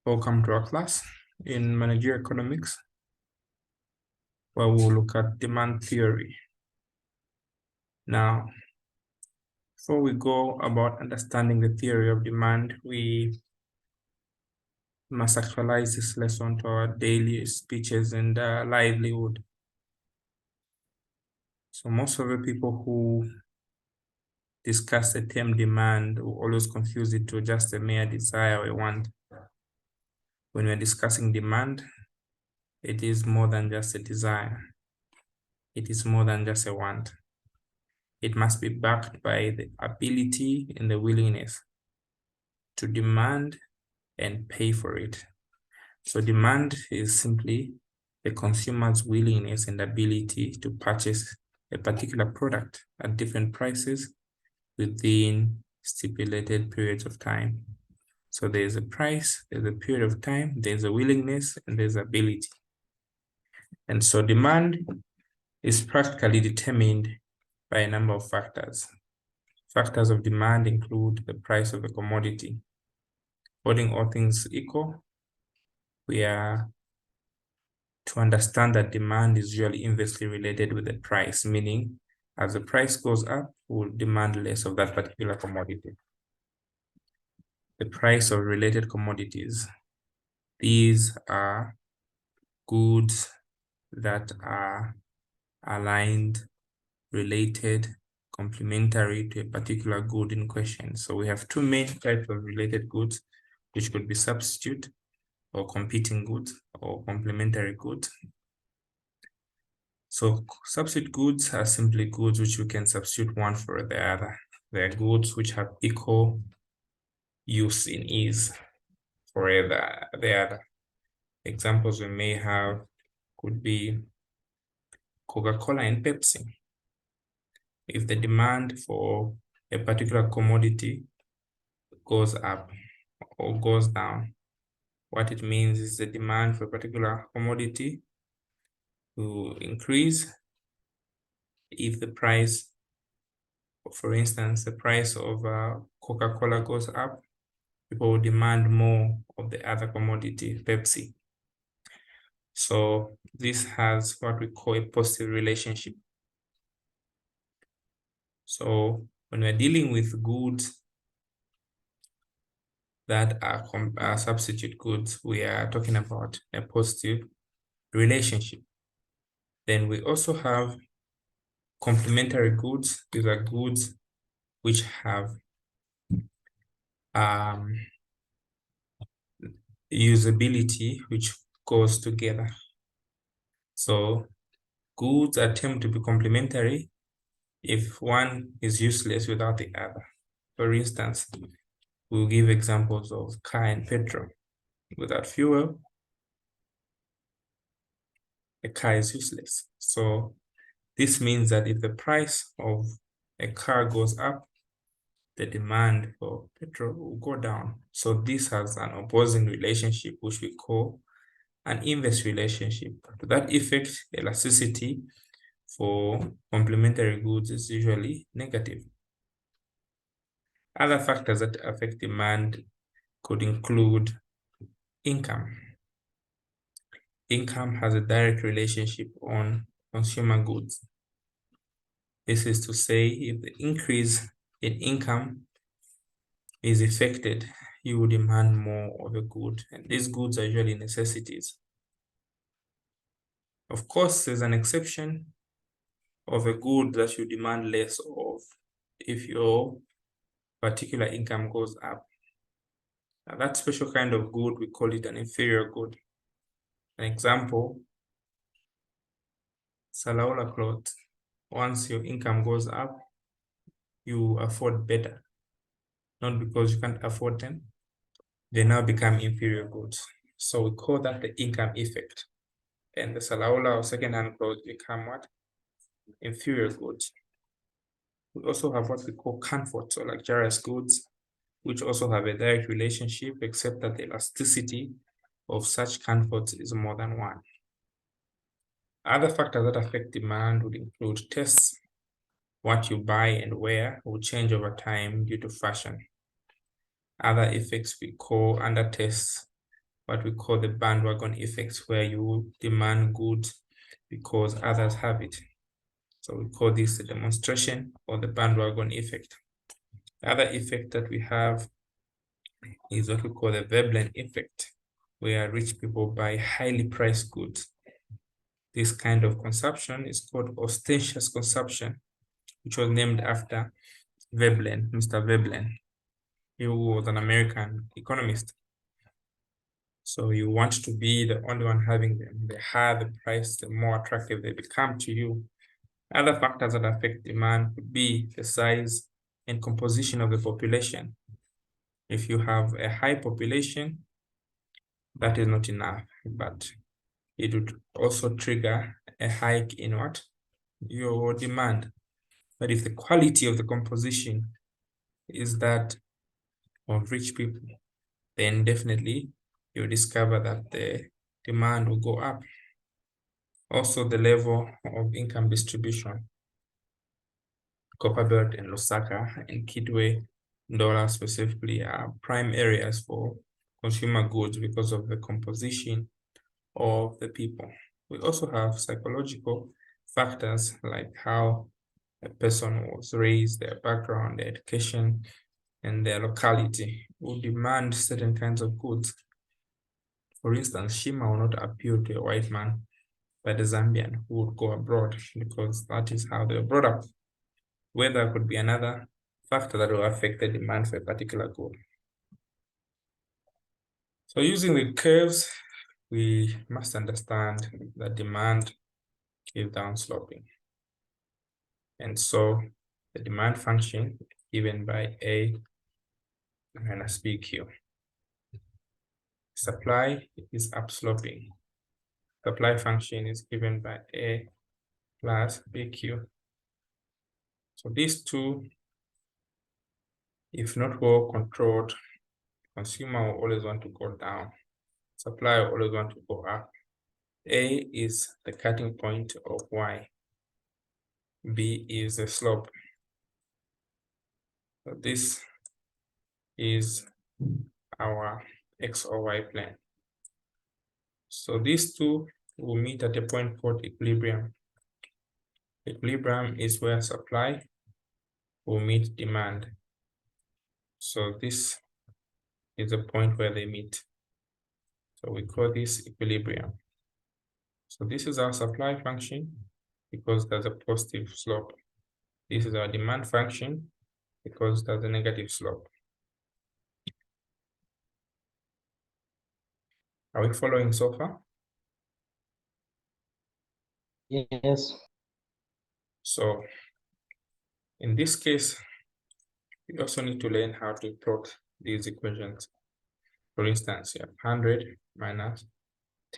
Welcome to our class in managerial economics, where we'll look at demand theory. Now, before we go about understanding the theory of demand, we must actualize this lesson to our daily speeches and livelihood. So most of the people who discuss the term demand will always confuse it to just a mere desire or a want. When we're discussing demand, it is more than just a desire. It is more than just a want. It must be backed by the ability and the willingness to demand and pay for it. So demand is simply the consumer's willingness and ability to purchase a particular product at different prices within stipulated periods of time. So there's a price, there's a period of time, there's a willingness, and there's ability. And so demand is practically determined by a number of factors. Factors of demand include the price of the commodity. Holding all things equal, we are to understand that demand is usually inversely related with the price, meaning as the price goes up, we'll demand less of that particular commodity. The price of related commodities. These are goods that are aligned, related, complementary to a particular good in question. So we have two main types of related goods, which could be substitute or competing goods or complementary goods. So substitute goods are simply goods which you can substitute one for the other. They are goods which have equal use in ease for the other. Examples we may have could be Coca-Cola and Pepsi. If the demand for a particular commodity goes up or goes down, what it means is the demand for a particular commodity will increase if the price, for instance, the price of Coca-Cola goes up, people will demand more of the other commodity, Pepsi. So this has what we call a positive relationship. So when we're dealing with goods that are substitute goods, we are talking about a positive relationship. Then we also have complementary goods. These are goods which have usability which goes together. So goods are termed to be complementary if one is useless without the other. For instance, we'll give examples of car and petrol. Without fuel, a car is useless. So this means that if the price of a car goes up, the demand for petrol will go down. So this has an opposing relationship, which we call an inverse relationship. To that effect, elasticity for complementary goods is usually negative. Other factors that affect demand could include income. Income has a direct relationship on consumer goods. This is to say, if the increase in income is affected, you will demand more of a good, and these goods are usually necessities. Of course, there's an exception of a good that you demand less of if your particular income goes up. Now, that special kind of good, we call it an inferior good. An example, Salaula clothes. Once your income goes up, you afford better. Not because you can't afford them, they now become inferior goods. So we call that the income effect. And the Salaula or second-hand clothes become what? Inferior goods. We also have what we call comforts or luxurious goods, which also have a direct relationship, except that the elasticity of such comforts is more than one. Other factors that affect demand would include tastes. What you buy and wear will change over time due to fashion. Other effects we call under tastes what we call the bandwagon effect, where you demand goods because others have it. So we call this the demonstration or the bandwagon effect. The other effect that we have is what we call the Veblen effect, where rich people buy highly priced goods. This kind of consumption is called ostentatious consumption, which was named after Veblen, Mr. Veblen. He was an American economist. So you want to be the only one having them. The higher the price, the more attractive they become to you. Other factors that affect demand could be the size and composition of the population. If you have a high population, that is not enough, but it would also trigger a hike in what? Your demand. But if the quality of the composition is that of rich people, then definitely you'll discover that the demand will go up. Also, the level of income distribution. Copperbelt and Lusaka and Kidway, Ndola specifically, are prime areas for consumer goods because of the composition of the people. We also have psychological factors like how a person was raised, their background, their education, and their locality will demand certain kinds of goods. For instance, Shima will not appeal to a white man, but a Zambian who would go abroad because that is how they were brought up. Weather could be another factor that will affect the demand for a particular good. So using the curves, we must understand that demand is downsloping. And so the demand function given by A minus BQ. Supply is upsloping. Supply function is given by A plus BQ. So these two, if not well controlled, consumer will always want to go down. Supply will always want to go up. A is the cutting point of Y. B is the slope. So this is our X or Y plane. So these two will meet at a point called equilibrium. Equilibrium is where supply will meet demand. So this is the point where they meet. So we call this equilibrium. So this is our supply function because there's a positive slope. This is our demand function because there's a negative slope. Are we following so far? Yes. So in this case, we also need to learn how to plot these equations. For instance, you have 100 minus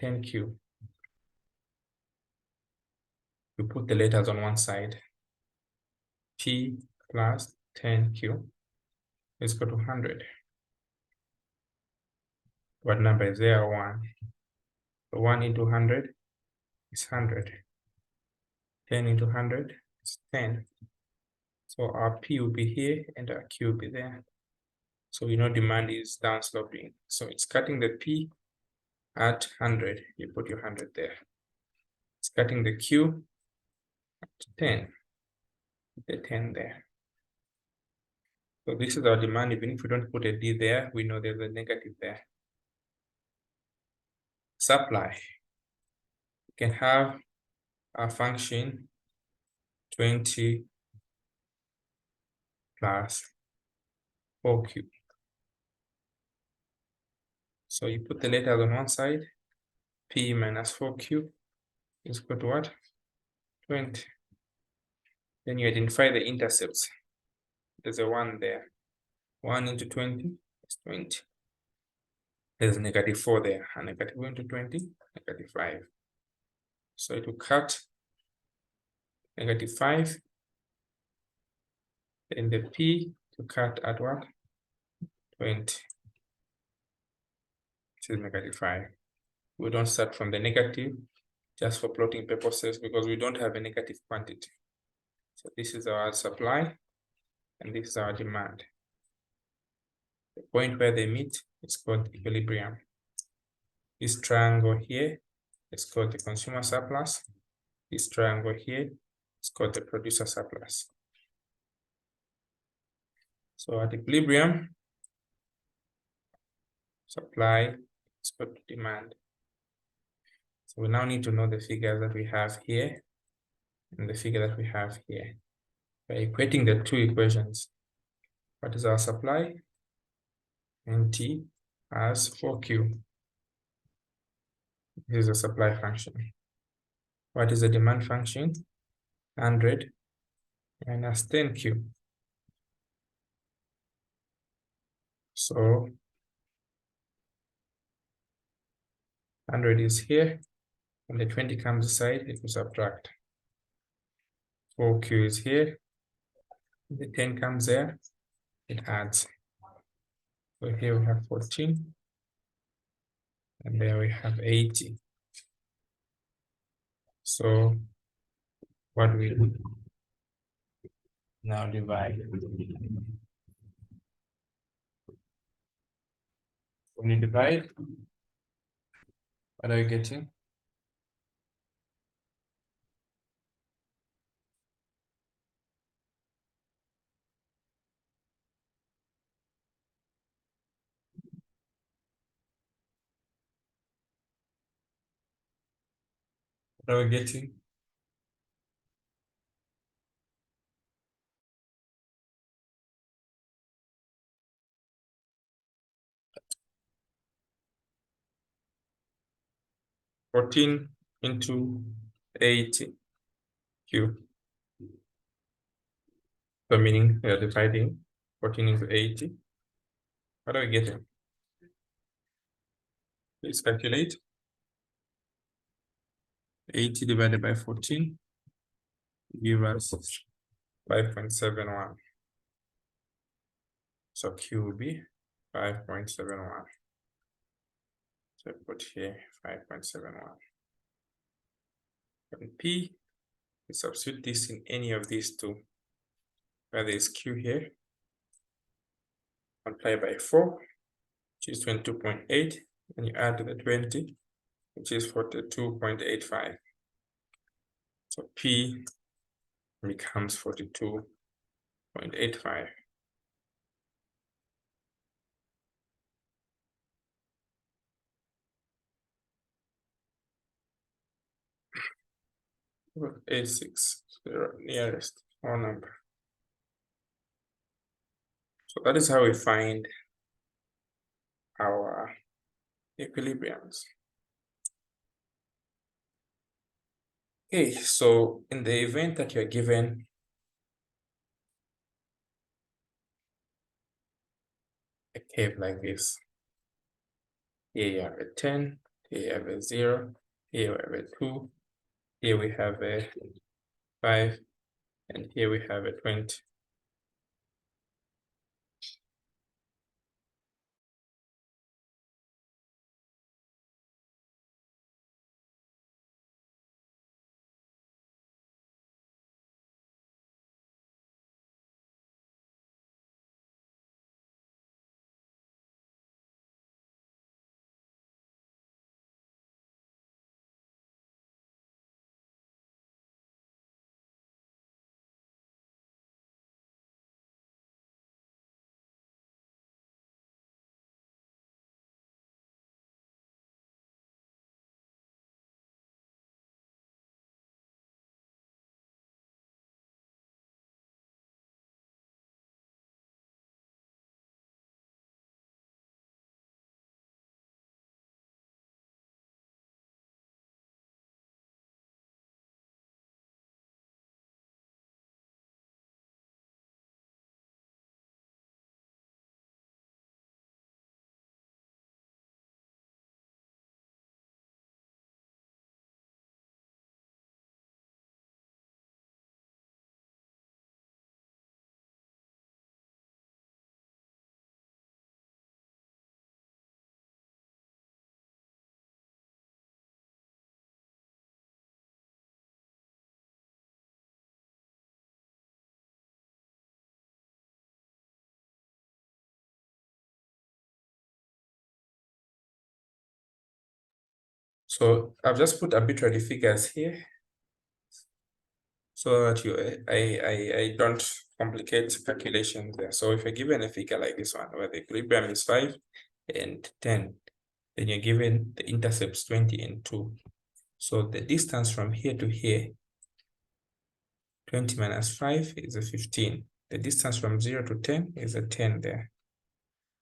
10Q. You put the letters on one side. P plus 10Q is equal to 100. What number is there? 1. So 1 into 100 is 100. 10 into 100 is 10. So our P will be here and our Q will be there. So we know demand is downsloping. So it's cutting the P at 100. You put your 100 there. It's cutting the Q at 10. Put the 10 there. So this is our demand. Even if we don't put a D there, we know there's a negative there. Supply. We can have our function 20 plus 4Q. So you put the letters on one side, P minus 4Q is equal to what? 20. Then you identify the intercepts. There's a 1 there. 1 into 20 is 20. There's a negative 4 there. A negative 1 into 20, negative 5. So it will cut negative 5. Then the P to cut at what? 20. Which is negative 5. We don't start from the negative just for plotting purposes because we don't have a negative quantity. So this is our supply and this is our demand. The point where they meet is called equilibrium. This triangle here is called the consumer surplus. This triangle here is called the producer surplus. So at equilibrium, supply is equal to demand. So we now need to know the figures that we have here and the figure that we have here. By equating the two equations, what is our supply? NT as 4Q. This is a supply function. What is the demand function? 100 minus 10Q. So 100 is here. When the 20 comes aside, it will subtract. 4Q is here. The 10 comes there, it adds. So here we have 14. And there we have 80. So what we now divide. When you divide, what are you getting? What are we getting? $14 into 80 Q. So meaning we are dividing 14 into 80. What are we getting? Please calculate. 80 divided by 14 give us 5.71. So Q will be 5.71. So put here 5.71. And P, we substitute this in any of these two. Where there is Q here, multiply by 4, which is 22.8, and you add to the 20, which is 42.85. So P becomes 42.85. A6, the nearest whole number. So that is how we find our equilibriums. Okay, so in the event that you're given a curve like this, here you have a 10, here you have a 0, here we have a 2, here we have a 5, and here we have a 20. So I've just put arbitrary figures here so that I don't complicate calculations there. So if you're given a figure like this one, where the equilibrium is 5 and 10, then you're given the intercepts 20 and 2. So the distance from here to here, 20 minus 5 is a 15. The distance from 0 to 10 is a 10 there.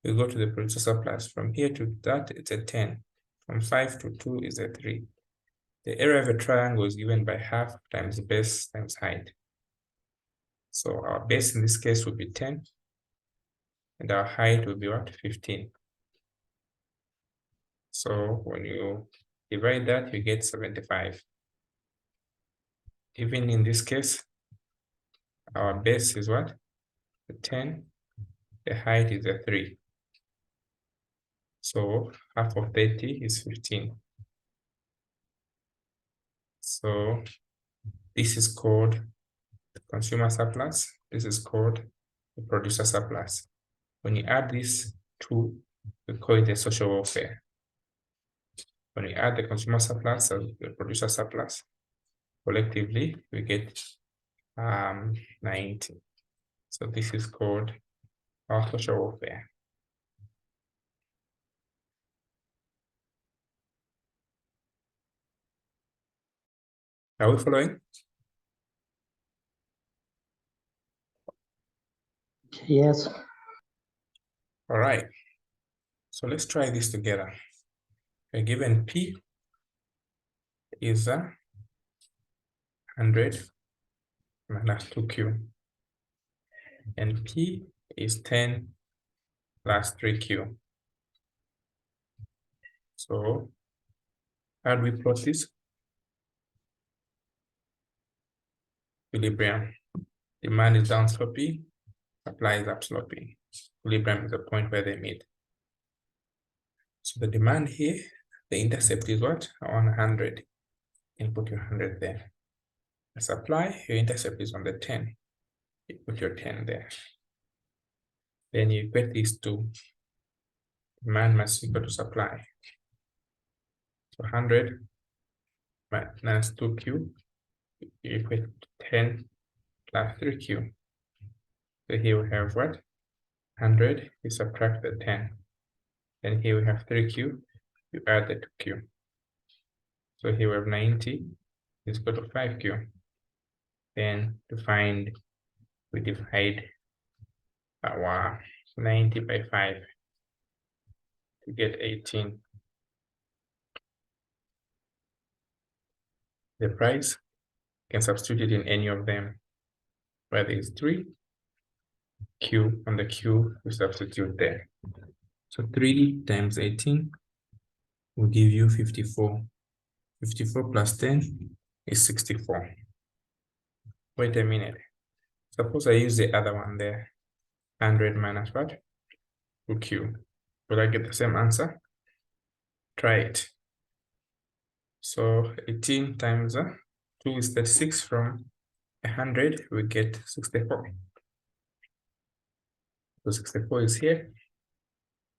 We go to the producer surplus. From here to that, it's a 10. From 5 to 2 is a 3. The area of a triangle is given by half times base times height. So our base in this case will be 10, and our height will be what? 15. So when you divide that, you get 75. Even in this case, our base is what? 10, the height is a 3. So half of 30 is 15. So this is called the consumer surplus. This is called the producer surplus. When you add these two, we call it a social welfare. When we add the consumer surplus and the producer surplus, collectively, we get 90. So this is called our social welfare. Are we following? Yes. All right. So let's try this together. A given P is 100 minus 2Q. And P is 10 plus 3Q. So how do we plot this? Equilibrium. Demand is downsloping, supply is upsloping. Equilibrium is the point where they meet. So the demand here, the intercept is what? 100. And put your 100 there. The supply, your intercept is on the 10. You put your 10 there. Then you equate these two. Demand must equal to supply. So 100 minus 2Q, you equate 10 plus 3Q. So here we have what? 100, you subtract the 10. And here we have 3Q, you add the 2Q. So here we have 90 is equal to 5Q. Then to find, we divide our 90 by 5 to get 18. The price, you can substitute it in any of them. Where there is 3, Q, on the Q, we substitute there. So 3 times 18 will give you 54. 54 plus 10 is 64. Wait a minute. Suppose I use the other one there. 100 minus what? 2Q. Will I get the same answer? Try it. So 18 times 2 is 36. From 100, we get 64. So 64 is here.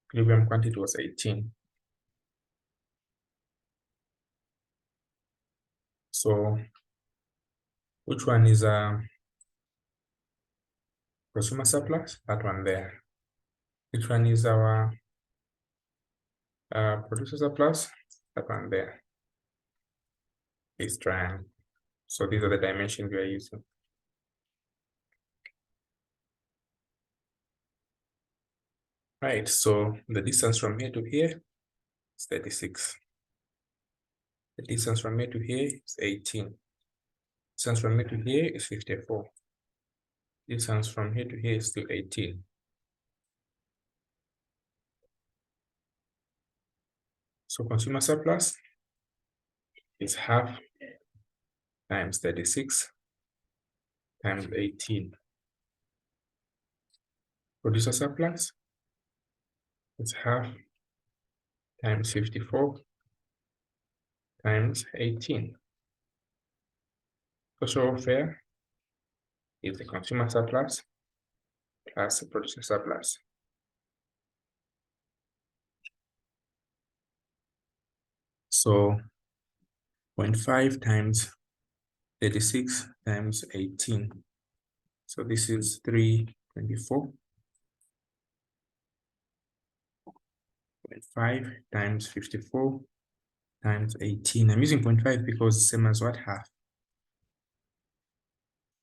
Equilibrium quantity was 18. So which one is consumer surplus? That one there. Which one is our producer surplus? That one there. This triangle. So these are the dimensions we are using. Right, so the distance from here to here is 36. The distance from here to here is 18. Distance from here to here is 54. Distance from here to here is still 18. So consumer surplus is half times 36 times 18. Producer surplus is half times 54 times 18. Social welfare is the consumer surplus plus the producer surplus. So 0.5 times 36 times 18. So this is 324. 0.5 times 54 times 18. I'm using 0.5 because same as what? Half.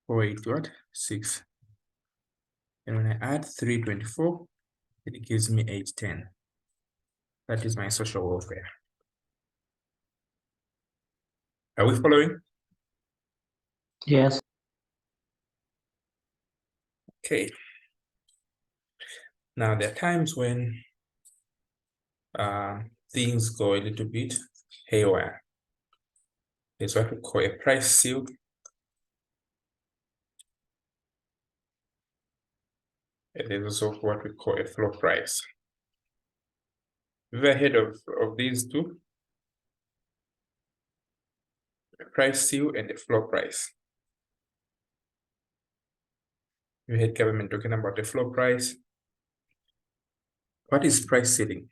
480 what? 6. And when I add 324, it gives me 810. That is my social welfare. Are we following? Yes. Okay. Now there are times when things go a little bit haywire. There's what we call a price seal. And there's also what we call a floor price. Have you ever heard of these two? A price seal and a floor price. You heard government talking about the floor price. What is price ceiling?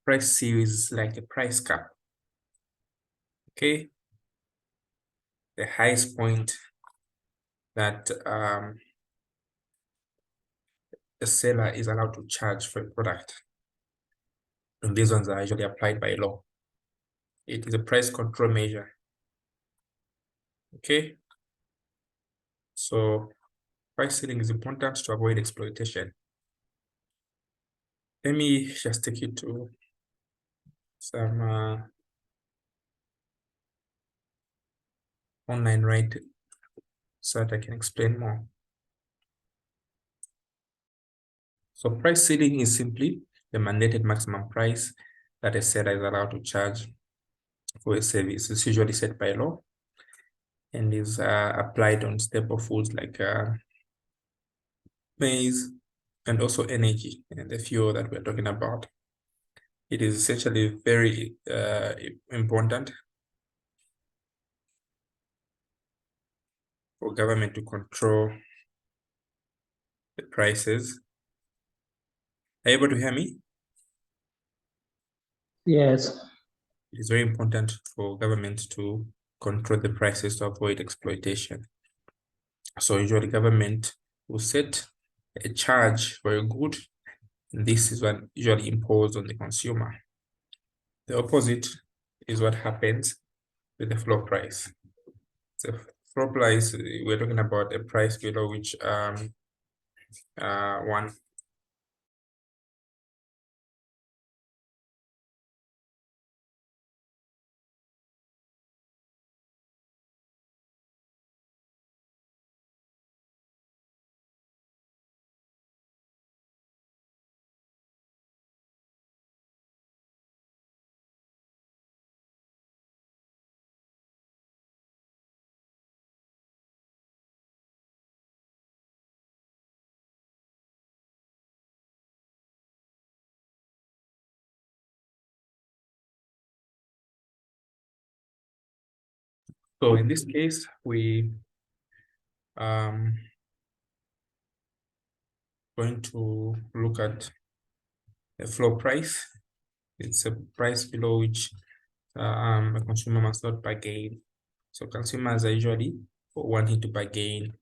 Price seal is like a price cap. Okay. The highest point that the seller is allowed to charge for a product. And these ones are usually applied by law. It is a price control measure. Okay. So price ceiling is important to avoid exploitation. Let me just take you to some online right so that I can explain more. So price ceiling is simply the mandated maximum price that a seller is allowed to charge for a service. It's usually set by law and is applied on staple foods like maize and also energy and the fuel that we're talking about. It is essentially very important for government to control the prices. Are you able to hear me? Yes. It is very important for government to control the prices to avoid exploitation. So usually government will set a charge for a good, and this is what usually imposed on the consumer. The opposite is what happens with the floor price. The floor price, we're talking about a price below which one So in this case, we going to look at the floor price. It's a price below which a consumer must not bargain. So consumers are usually wanting to bargain.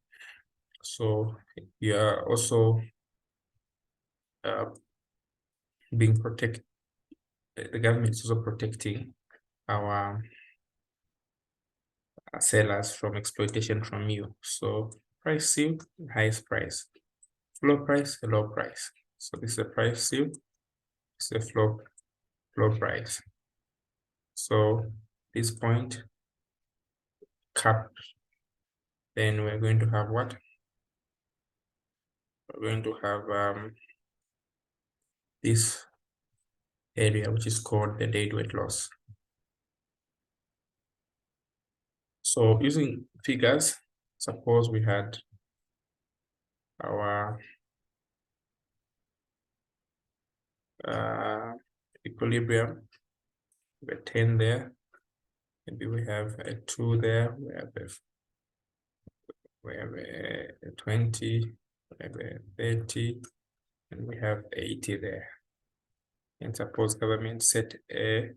So you are also being protected. The government is also protecting our sellers from exploitation from you. So price seal, highest price. Floor price, a low price. So this is a price seal. This is a floor price. So this point cap, then we're going to have what? We're going to have this area which is called the deadweight loss. So using figures, suppose we had our equilibrium, we have a 10 there, maybe we have a 2 there, we have a 20, we have a 30, and we have 80 there. And suppose government set a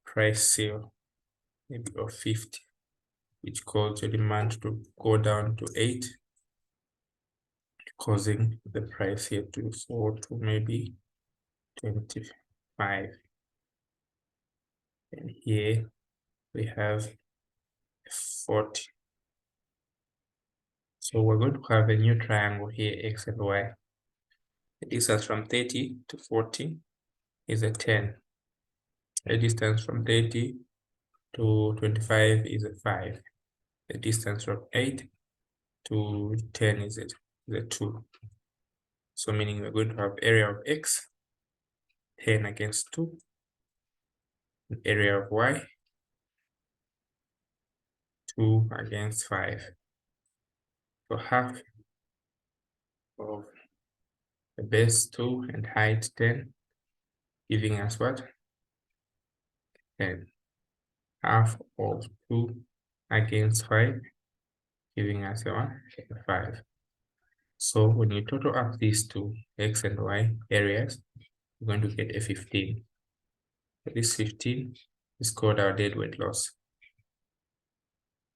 price seal, maybe of 50, which caused your demand to go down to 8, causing the price here to fall to maybe 25. And here we have 40. So we're going to have a new triangle here, X and Y. The distance from 30 to 40 is a 10. The distance from 30 to 25 is a 5. The distance from 8 to 10 is a 2. So meaning we're going to have area of X, 10 against 2, and area of Y, 2 against 5. So half of the base 2 and height 10, giving us what? 10. Half of 2 against 5, giving us a 1, 5. So when you total up these two, X and Y areas, you're going to get a 15. This 15 is called our deadweight loss.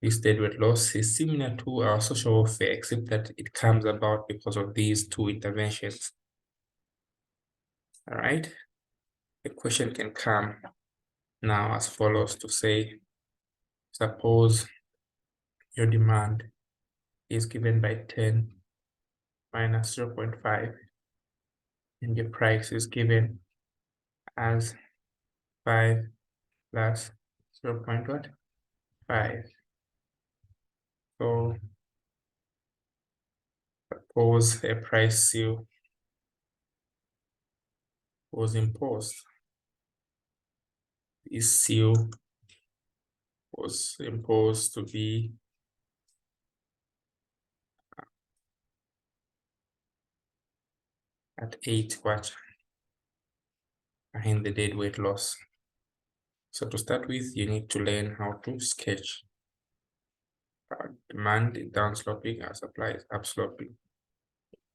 This deadweight loss is similar to our social welfare, except that it comes about because of these two interventions. All right. The question can come now as follows to say, suppose your demand is given by 10 minus 0.5, and your price is given as 5 plus 0.5. So suppose a price seal was imposed. This seal was imposed to be at 8 kwacha behind the deadweight loss. So to start with, you need to learn how to sketch. Demand is downsloping, our supply is upsloping.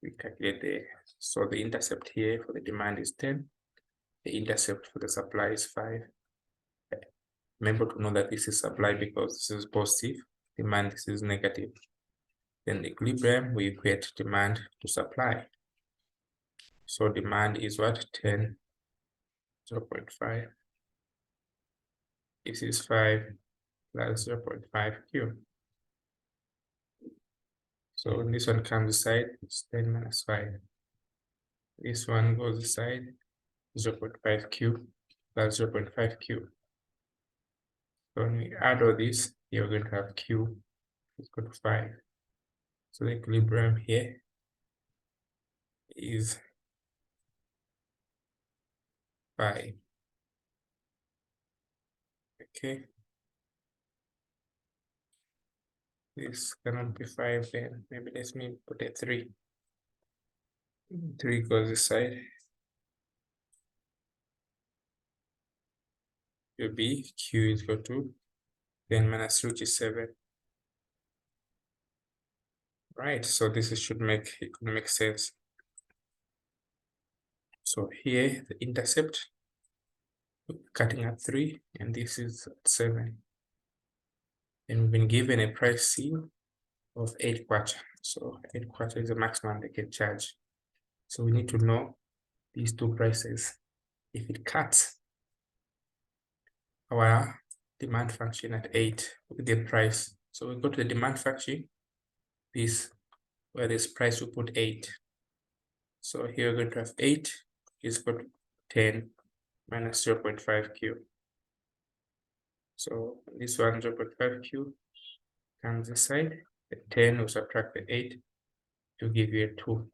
We calculate so the intercept here for the demand is 10. The intercept for the supply is 5. Remember to know that this is supply because this is positive, demand this is negative. Then the equilibrium, we equate demand to supply. So demand is what? 10, 0.5. This is 5 plus 0.5 Q. So when this one comes aside, it's 10 minus 5. This one goes aside, 0.5 Q plus 0.5 Q. So when we add all this, you're going to have Q is equal to 5. So the equilibrium here is 5. Okay. This cannot be 5 then. Maybe let me put a 3. 3 goes aside. Will be Q is equal to 10 minus 3, which is 7. Right, so this should make economic sense. So here the intercept cutting at 3, and this is at 7. And we've been given a price seal of 8 kwacha. So 8 kwacha is the maximum they can charge. So we need to know these two prices. If it cuts our demand function at 8 with the price, so we go to the demand function, this where this price we put 8. So here we're going to have 8 is equal to 10 minus 0.5 Q. So this one 0.5 Q comes aside, the 10 will subtract the 8 to give you a 2.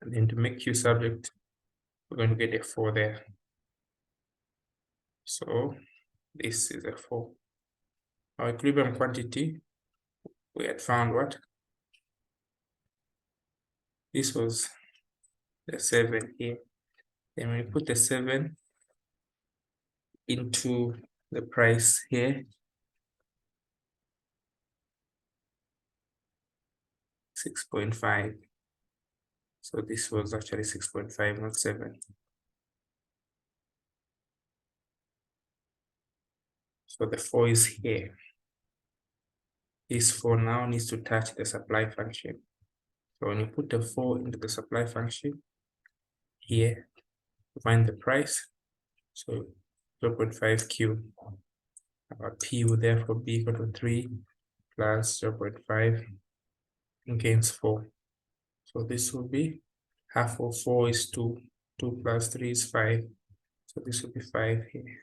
And then to make Q subject, we're going to get a 4 there. So this is a 4. Our equilibrium quantity, we had found what? This was the 7 here. Then we put the 7 into the price here, 6.5. So this was actually 6.5, not 7. So the 4 is here. This 4 now needs to touch the supply function. So when you put the 4 into the supply function here, find the price. So 0.5Q. Our P will therefore be equal to 3 plus 0.5 against 4. So this will be half of 4 is 2. 2 plus 3 is 5. So this will be 5 here.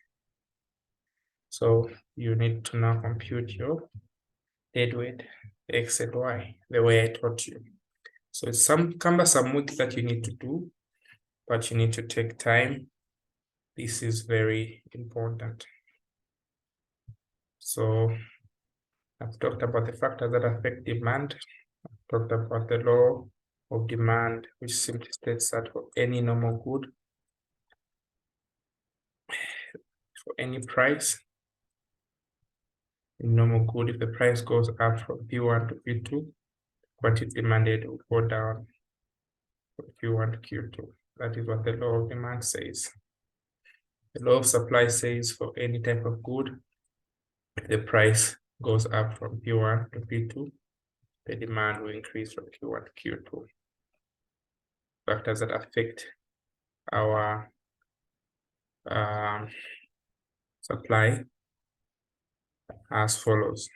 So you need to now compute your deadweight X and Y the way I taught you. So it's some cumbersome work that you need to do, but you need to take time. This is very important. So I've talked about the factors that affect demand. I've talked about the law of demand, which simply states that for any normal good, for any price, in normal good, if the price goes up from P1 to P2, quantity demanded will go down from Q1 to Q2. That is what the law of demand says. The law of supply says for any type of good, the price goes up from P1 to P2, the demand will increase from Q1 to Q2. Factors that affect our supply as follows.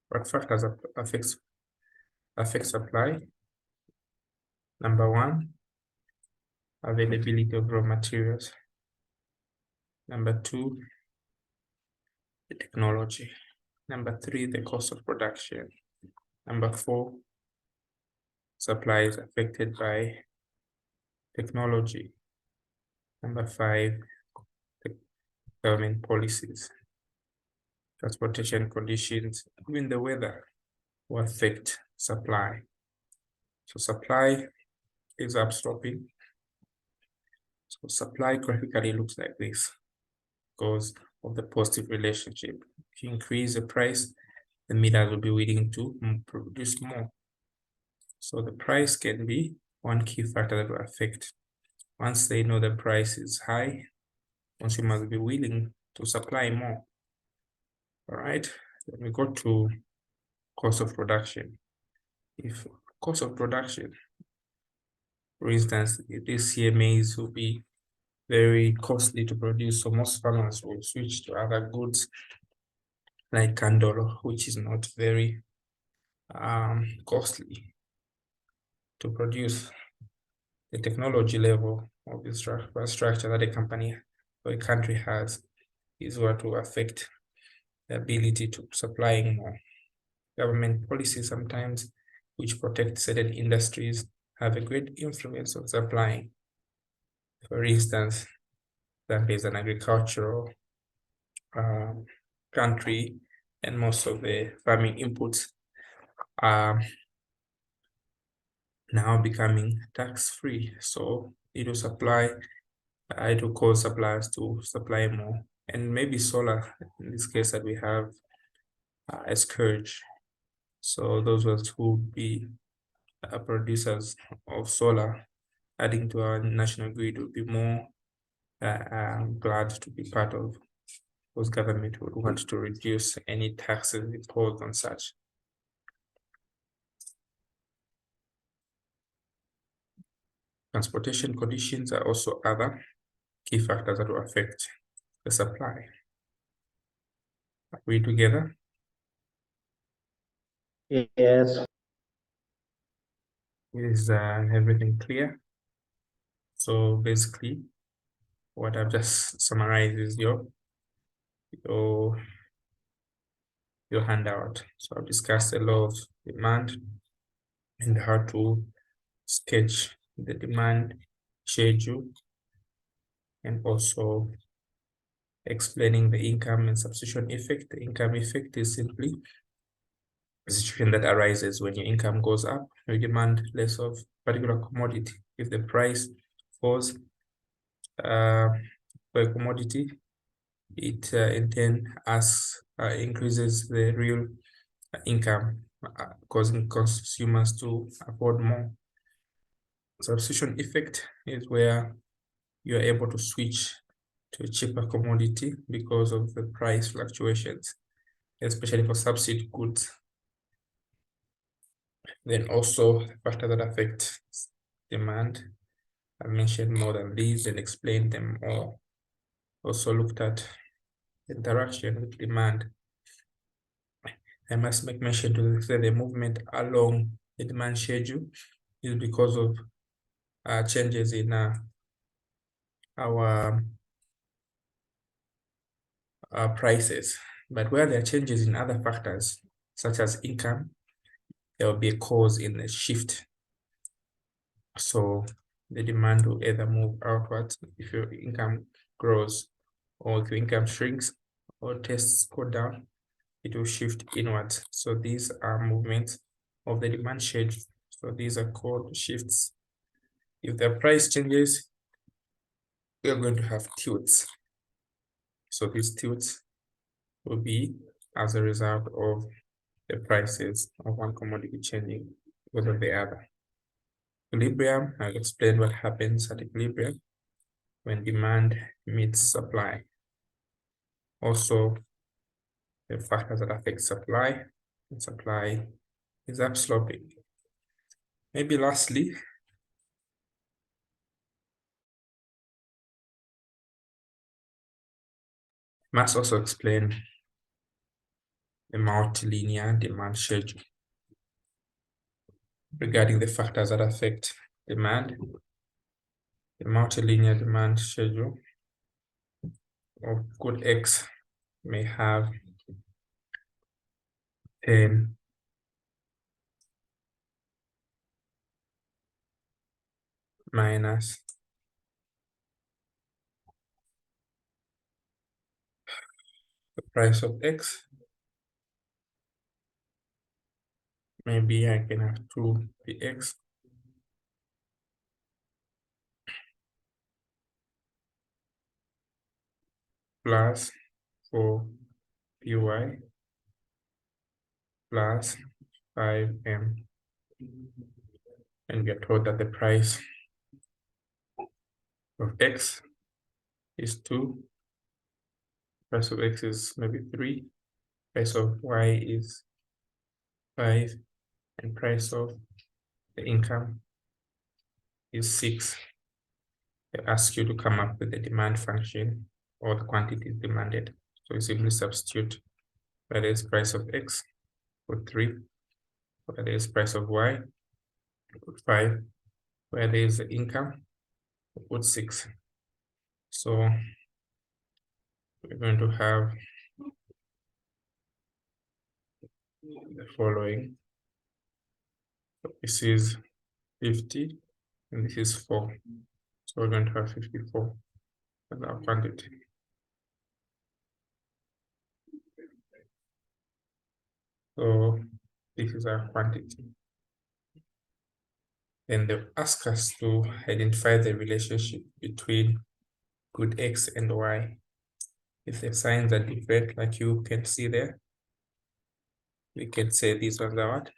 What factors affect supply? Number 1, availability of raw materials. Number 2, the technology. Number 3, the cost of production. Number 4, supply is affected by technology. Number 5, the government policies, transportation conditions, even the weather will affect supply. So supply is upsloping. So supply graphically looks like this because of the positive relationship. If you increase the price, the millers will be willing to produce more. So the price can be one key factor that will affect. Once they know the price is high, consumers will be willing to supply more. All right, let me go to cost of production. If cost of production, for instance, this year maize will be very costly to produce, so most farmers will switch to other goods like candolo, which is not very costly to produce. The technology level of the structure that a company or a country has is what will affect the ability to supplying more. Government policies sometimes, which protect certain industries, have a great influence on supplying. For instance, Zambia is an agricultural country, and most of the farming inputs are now becoming tax-free. So it will cause suppliers to supply more. And maybe solar, in this case that we have a scourge. So those will be producers of solar, adding to our national grid would be more glad to be part of, because government would want to reduce any taxes imposed on such. Transportation conditions are also other key factors that will affect the supply. Are we together? Yes. Is everything clear? So basically, what I've just summarized is your handout. So I've discussed the law of demand and how to sketch the demand schedule, and also explaining the income and substitution effect. The income effect is simply a situation that arises when your income goes up, you demand less of particular commodity. If the price falls for a commodity, it in turn increases the real income, causing consumers to afford more. Substitution effect is where you are able to switch to a cheaper commodity because of the price fluctuations, especially for substitute goods. Then also the factors that affect demand. I mentioned more than these and explained them all. Also looked at interaction with demand. I must make mention to say the movement along the demand schedule is because of changes in our prices. But where there are changes in other factors, such as income, there will be a cause in the shift. So the demand will either move outwards if your income grows, or if your income shrinks or tests go down, it will shift inwards. So these are movements of the demand schedule. So these are called shifts. If the price changes, we are going to have tilts. So these tilts will be as a result of the prices of one commodity changing because of the other. Equilibrium, I'll explain what happens at equilibrium when demand meets supply. Also, the factors that affect supply, and supply is upsloping. Maybe lastly, must also explain the multilinear demand schedule. Regarding the factors that affect demand, the multilinear demand schedule of good X may have 10 minus the price of X. Maybe I can have 2px plus 4py plus 5m. And we are told that the price of X is 2, price of X is maybe 3, price of Y is 5, and price of the income is 6. They ask you to come up with the demand function or the quantities demanded. So you simply substitute where there is price of X, put 3, where there is price of Y, put 5, where there is the income, put 6. So we're going to have the following. So this is 50 and this is 4. So we're going to have 54 as our quantity. So this is our quantity. Then they ask us to identify the relationship between good X and Y. If the signs are different, like you can see there, we can say these ones are what?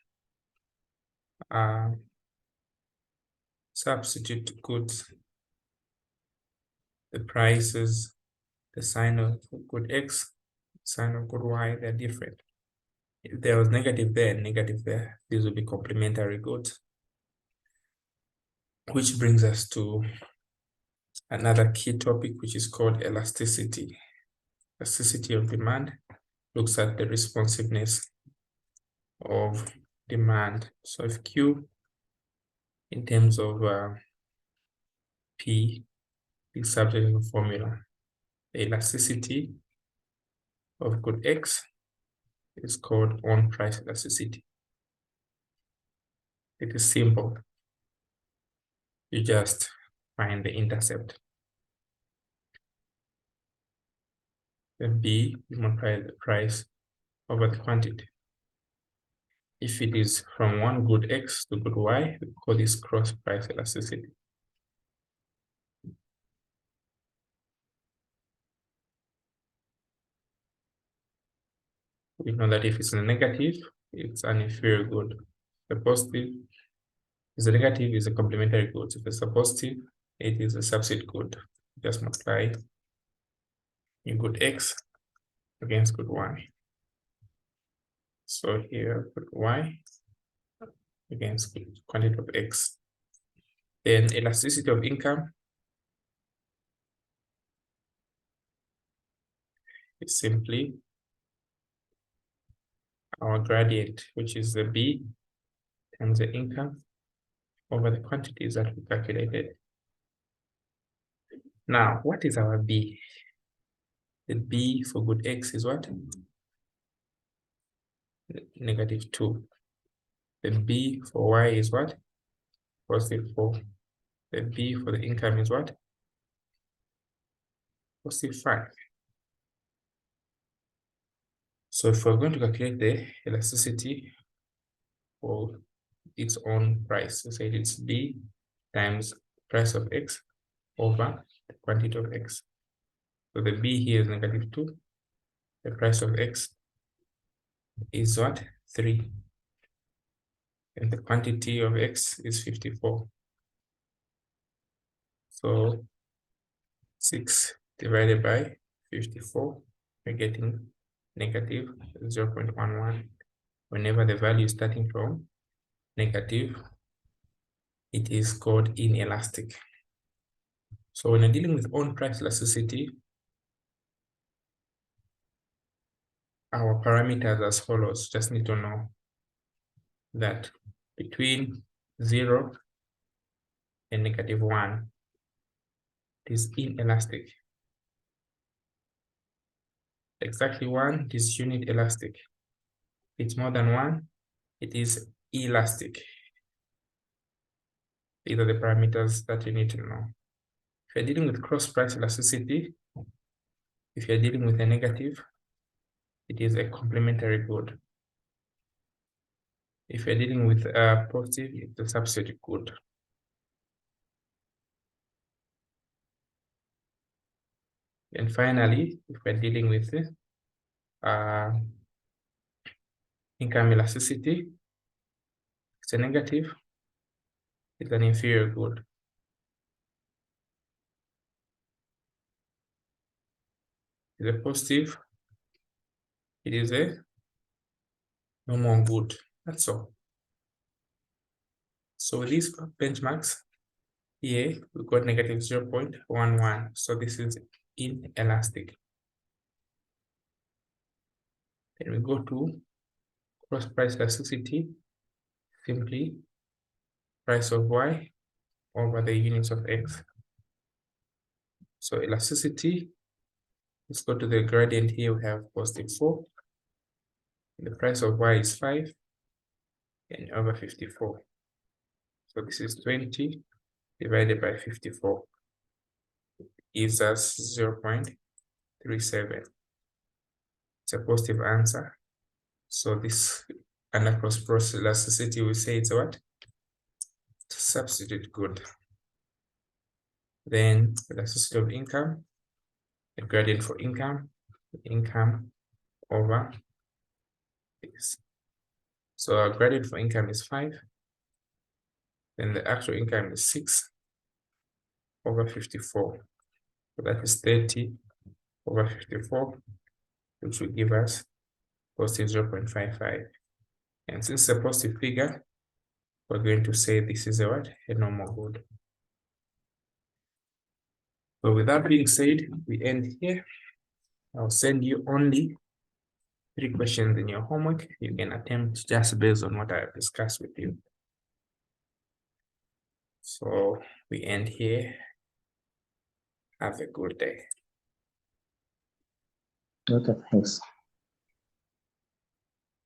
Substitute goods. The prices, the sign of good X, sign of good Y, they're different. If there was negative there and negative there, these will be complementary goods. Which brings us to another key topic, which is called elasticity. Elasticity of demand looks at the responsiveness of demand. So if Q in terms of P is subject to the formula, the elasticity of good X is called on price elasticity. It is simple. You just find the intercept. Then B, you multiply the price over the quantity. If it is from one good X to good Y, we call this cross price elasticity. We know that if it's a negative, it's an inferior good. The positive, If the negative is a complementary good. If it's a positive, it is a substitute good. Just multiply your good x against good y. So here, good y against good quantity of x. Then elasticity of income is simply our gradient, which is the b times the income over the quantities that we calculated. Now, what is our b? The b for good x is what? -2. The b for y is what? +4. The b for the income is what? +5. So if we're going to calculate the elasticity for its own price, we say it's b times price of x over the quantity of x. So the b here is -2. The price of x is what? 3. And the quantity of x is 54. So 6 divided by 54, we're getting -0.11. Whenever the value is starting from negative, it is called inelastic. So when you're dealing with own price elasticity, our parameters as follows. Just need to know that between 0 and -1, it is inelastic. Exactly 1, it is unit elastic. If it's more than 1, it is elastic. These are the parameters that you need to know. If you're dealing with cross price elasticity, if you're dealing with a negative, it is a complementary good. If you're dealing with a positive, it's a substitute good. And finally, if we're dealing with income elasticity, it's a negative, it's an inferior good. It's a positive, it is a normal good. That's all. So these benchmarks here, we got -0.11. So this is inelastic. Then we go to cross price elasticity, simply price of y over the units of x. So elasticity, let's go to the gradient here, we have +4. The price of y is 5 and over 54. So this is 20 divided by 54 gives us 0.37. It's a positive answer. So this under cross price elasticity, we say it's what? It's a substitute good. Then elasticity of income, the gradient for income over this. So our gradient for income is 5. Then the actual income is 6 over 54. So that is 30 over 54, which will give us positive 0.55. And since it's a positive figure, we're going to say this is a what? A normal good. So with that being said, we end here. I'll send you only 3 questions in your homework. You can attempt just based on what I have discussed with you. So we end here. Have a good day. Okay, thanks.